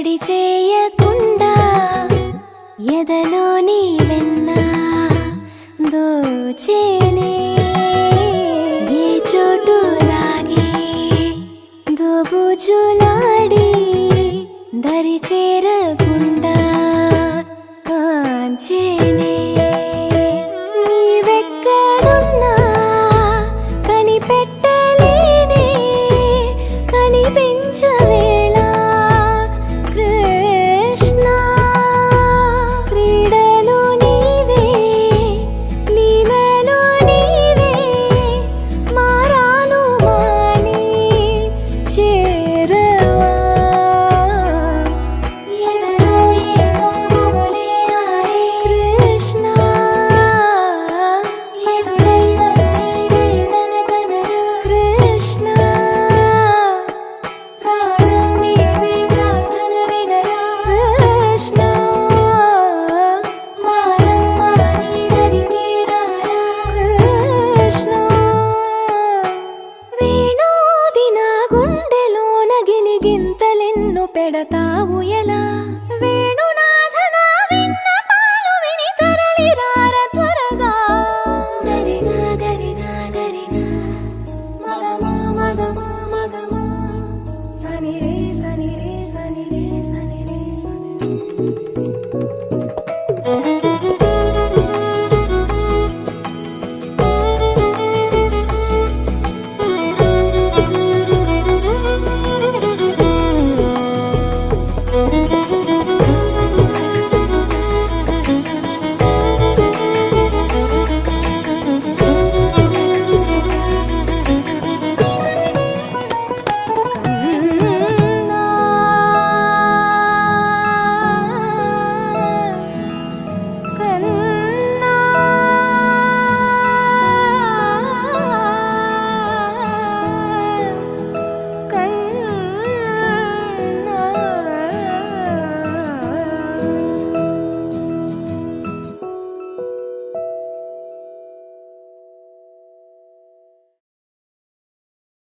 తడి చేయకుండా ఎదలోని వెన్న దోచేనే ఏ చోటు లాగే దోబుజులాడి దరి చేరకుండా కాంచేనే నీవెక్కడున్నా కనిపెట్టలేనే కనిపించవేళ కృష్ణ క్రీడలు నీవే లీలలు నీవే మారాను మాని చేరవా ఎదలో ఏదో గుబులే ఆడే కృష్ణ ఎదురై వచ్చి వేదన కనరా కృష్ణ ప్రాణం నీవే ప్రార్థన వినరా కృష్ణ మారమ్మా నీ దరికి రారా కృష్ణ వేణోది నా గుండెలోన గిలిగింతలెన్ను పెడతావు ఎలా వేణునాథ నా విన్నపాలు విని తరలిరార త్వరగా గరిగా గరిగా గరిగా మగమా మగమా మగమా సని రే సని రే సని రే సని రే సని రే